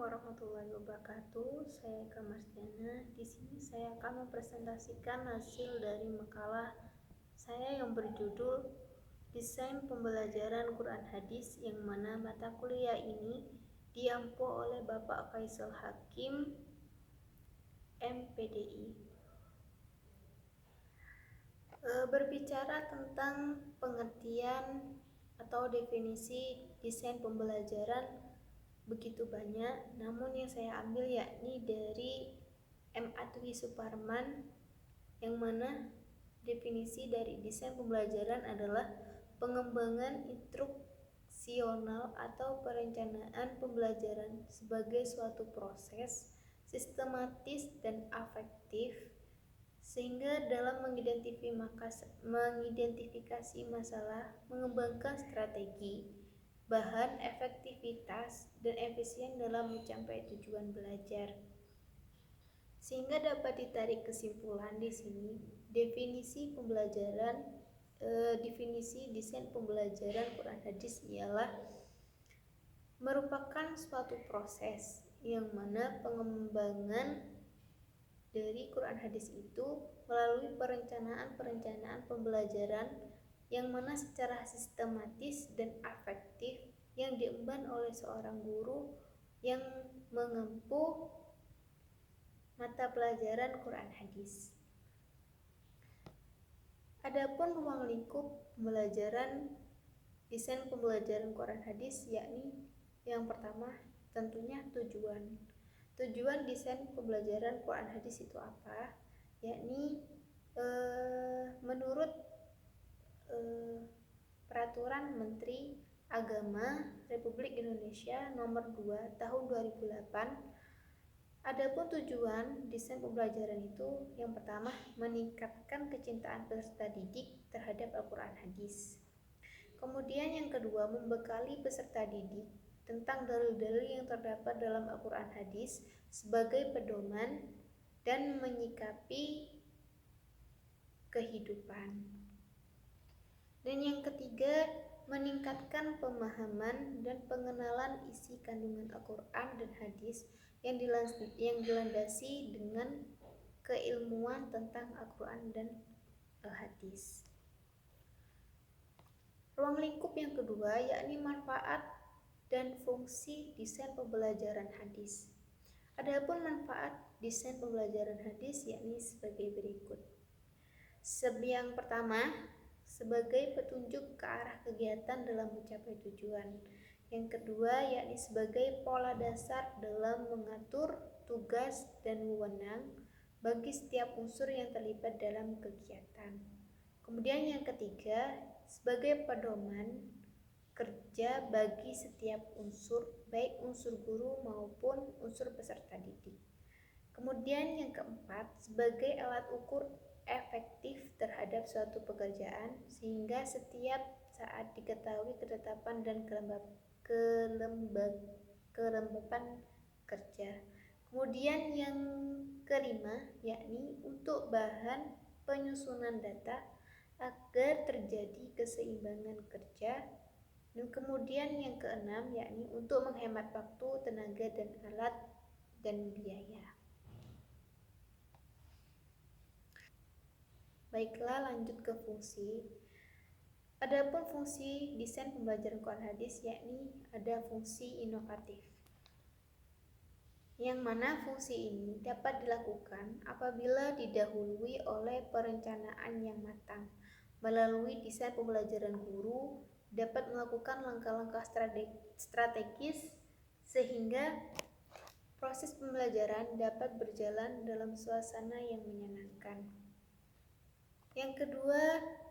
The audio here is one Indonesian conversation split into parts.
warahmatullahi wabarakatuh. Saya Eka Mardiana. Di sini saya akan mempresentasikan hasil dari makalah saya yang berjudul Desain Pembelajaran Quran Hadis, yang mana mata kuliah ini diampu oleh Bapak Faisal Hakim, MPDI. Berbicara tentang pengertian atau definisi desain pembelajaran begitu banyak, namun yang saya ambil yakni dari M. Atwi Suparman, yang mana definisi dari desain pembelajaran adalah pengembangan instruksional atau perencanaan pembelajaran sebagai suatu proses sistematis dan afektif, sehingga dalam mengidentifikasi masalah, mengembangkan strategi, bahan, efektivitas, dan efisien dalam mencapai tujuan belajar. Sehingga dapat ditarik kesimpulan di sini, definisi desain pembelajaran Quran Hadis ialah merupakan suatu proses yang mana pengembangan dari Quran Hadis itu melalui perencanaan pembelajaran yang mana secara sistematis dan afektif yang diemban oleh seorang guru yang mengempu mata pelajaran Quran Hadis. Adapun ruang lingkup pembelajaran desain pembelajaran Quran Hadis yakni yang pertama tentunya tujuan. Tujuan desain pembelajaran Quran Hadis itu apa? Yakni menurut Peraturan Menteri Agama Republik Indonesia Nomor 2 Tahun 2008, adapun tujuan desain pembelajaran itu yang pertama meningkatkan kecintaan peserta didik terhadap Al-Quran Hadis. Kemudian yang kedua, membekali peserta didik tentang dalil-dalil yang terdapat dalam Al-Quran Hadis sebagai pedoman dan menyikapi kehidupan. Dan yang ketiga, meningkatkan pemahaman dan pengenalan isi kandungan Al-Quran dan Hadis yang dilandasi dengan keilmuan tentang Al-Quran dan Al-Hadis. Ruang lingkup yang kedua yakni manfaat dan fungsi desain pembelajaran hadis. Adapun manfaat desain pembelajaran hadis yakni sebagai berikut. Yang pertama, sebagai petunjuk ke arah kegiatan dalam mencapai tujuan. Yang kedua, yakni sebagai pola dasar dalam mengatur tugas dan wewenang bagi setiap unsur yang terlibat dalam kegiatan. Kemudian yang ketiga, sebagai pedoman kerja bagi setiap unsur, baik unsur guru maupun unsur peserta didik. Kemudian yang keempat, sebagai alat ukur efektif terhadap suatu pekerjaan sehingga setiap saat diketahui ketetapan dan kelembapan kerja. Kemudian yang kelima yakni untuk bahan penyusunan data agar terjadi keseimbangan kerja. Dan kemudian yang keenam yakni untuk menghemat waktu, tenaga, dan alat dan biaya. Baiklah, lanjut ke fungsi. Adapun fungsi desain pembelajaran Quran Hadis yakni ada fungsi inovatif, yang mana fungsi ini dapat dilakukan apabila didahului oleh perencanaan yang matang. Melalui desain pembelajaran, guru dapat melakukan langkah-langkah strategis sehingga proses pembelajaran dapat berjalan dalam suasana yang menyenangkan. Yang kedua,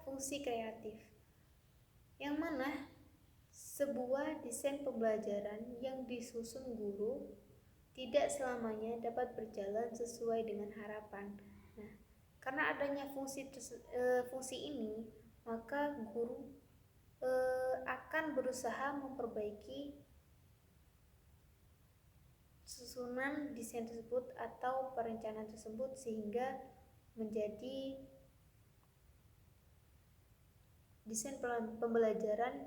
fungsi kreatif, yang mana sebuah desain pembelajaran yang disusun guru tidak selamanya dapat berjalan sesuai dengan harapan. Nah, karena adanya fungsi ini, maka guru akan berusaha memperbaiki susunan desain tersebut atau perencanaan tersebut sehingga menjadi desain pembelajaran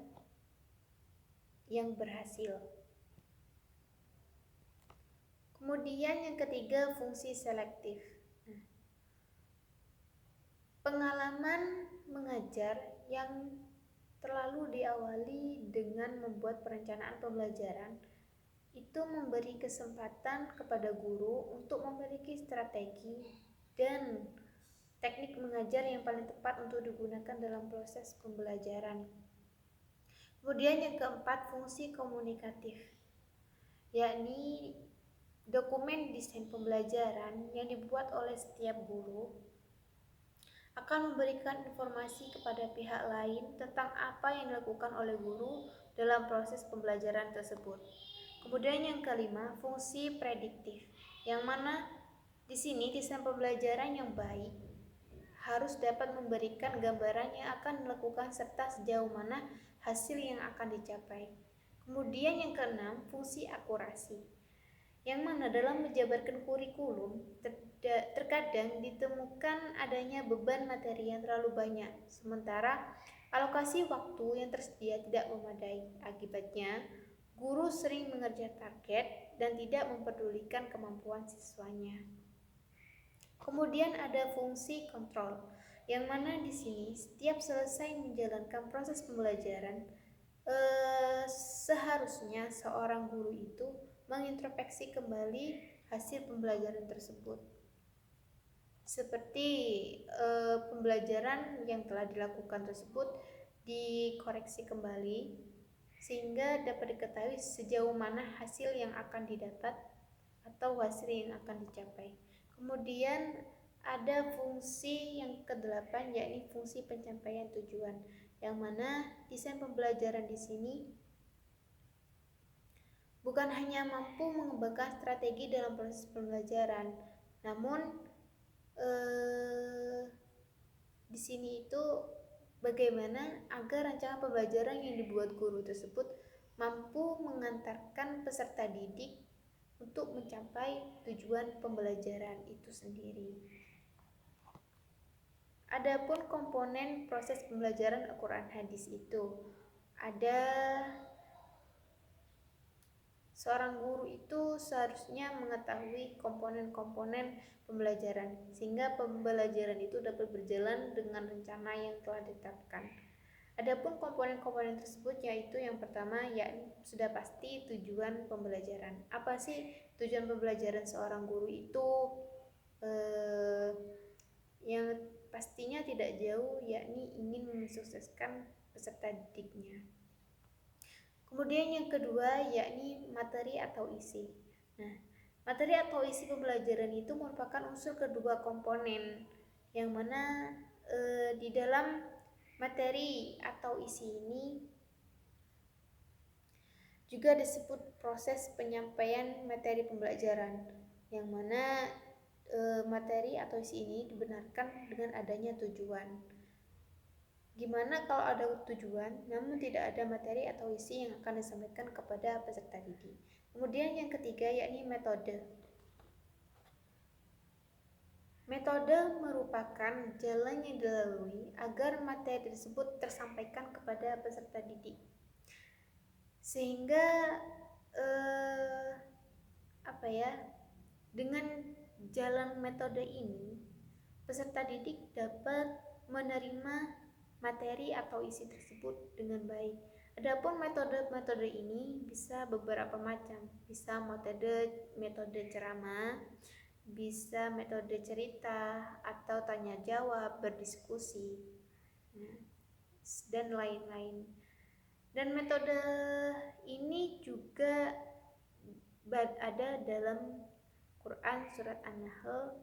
yang berhasil. Kemudian yang ketiga, fungsi selektif. Pengalaman mengajar yang terlalu diawali dengan membuat perencanaan pembelajaran itu memberi kesempatan kepada guru untuk memiliki strategi dan teknik mengajar yang paling tepat untuk digunakan dalam proses pembelajaran. Kemudian yang keempat, fungsi komunikatif, yakni dokumen desain pembelajaran yang dibuat oleh setiap guru akan memberikan informasi kepada pihak lain tentang apa yang dilakukan oleh guru dalam proses pembelajaran tersebut. Kemudian yang kelima, fungsi prediktif, yang mana di sini desain pembelajaran yang baik harus dapat memberikan gambaran yang akan dilakukan serta sejauh mana hasil yang akan dicapai. Kemudian yang keenam, fungsi akurasi, yang mana dalam menjabarkan kurikulum terkadang ditemukan adanya beban materi yang terlalu banyak, sementara alokasi waktu yang tersedia tidak memadai. Akibatnya, guru sering mengejar target dan tidak mempedulikan kemampuan siswanya. Kemudian ada fungsi kontrol, yang mana di sini setiap selesai menjalankan proses pembelajaran, seharusnya seorang guru itu mengintrospeksi kembali hasil pembelajaran tersebut. Seperti pembelajaran yang telah dilakukan tersebut dikoreksi kembali sehingga dapat diketahui sejauh mana hasil yang akan didapat atau hasil yang akan dicapai. Kemudian ada fungsi yang ke-8, yakni fungsi pencapaian tujuan, yang mana desain pembelajaran di sini bukan hanya mampu mengembangkan strategi dalam proses pembelajaran, namun di sini itu bagaimana agar rancangan pembelajaran yang dibuat guru tersebut mampu mengantarkan peserta didik untuk mencapai tujuan pembelajaran itu sendiri. Adapun komponen proses pembelajaran Al-Quran Hadis itu ada, seorang guru itu seharusnya mengetahui komponen-komponen pembelajaran sehingga pembelajaran itu dapat berjalan dengan rencana yang telah ditetapkan. Adapun komponen-komponen tersebut yaitu yang pertama, yakni sudah pasti tujuan pembelajaran. Apa sih tujuan pembelajaran seorang guru itu? Yang pastinya tidak jauh, yakni ingin mensukseskan peserta didiknya. Kemudian yang kedua, yakni materi atau isi. Nah, materi atau isi pembelajaran itu merupakan unsur kedua komponen, yang mana di dalam materi atau isi ini juga disebut proses penyampaian materi pembelajaran, yang mana materi atau isi ini dibenarkan dengan adanya tujuan. Gimana kalau ada tujuan namun tidak ada materi atau isi yang akan disampaikan kepada peserta didik? Kemudian yang ketiga, yakni metode. Metode merupakan jalan yang dilalui agar materi tersebut tersampaikan kepada peserta didik, sehingga dengan jalan metode ini peserta didik dapat menerima materi atau isi tersebut dengan baik. Adapun metode-metode ini bisa beberapa macam, bisa metode ceramah, bisa metode cerita atau tanya jawab, berdiskusi, dan lain-lain. Dan metode ini juga ada dalam Quran surat An-Nahl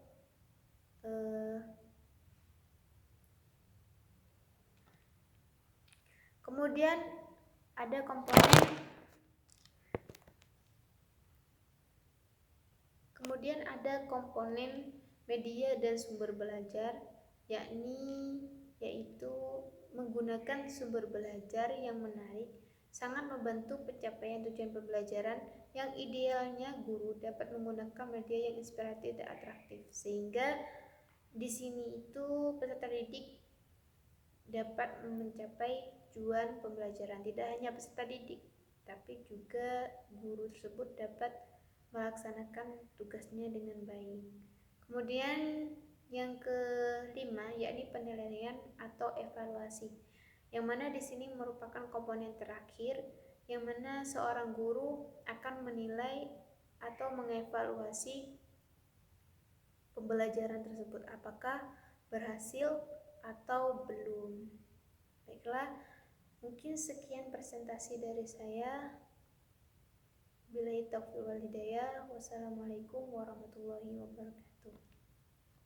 Kemudian ada komponen media dan sumber belajar, yaitu menggunakan sumber belajar yang menarik sangat membantu pencapaian tujuan pembelajaran. Yang idealnya guru dapat menggunakan media yang inspiratif dan atraktif, sehingga di sini itu peserta didik dapat mencapai tujuan pembelajaran. Tidak hanya peserta didik, tapi juga guru tersebut dapat melaksanakan tugasnya dengan baik. Kemudian yang kelima yakni penilaian atau evaluasi, yang mana di sini merupakan komponen terakhir yang mana seorang guru akan menilai atau mengevaluasi pembelajaran tersebut apakah berhasil atau belum. Baiklah, mungkin sekian presentasi dari saya. Billahi taufiq wal hidayah. Wassalamualaikum warahmatullahi wabarakatuh.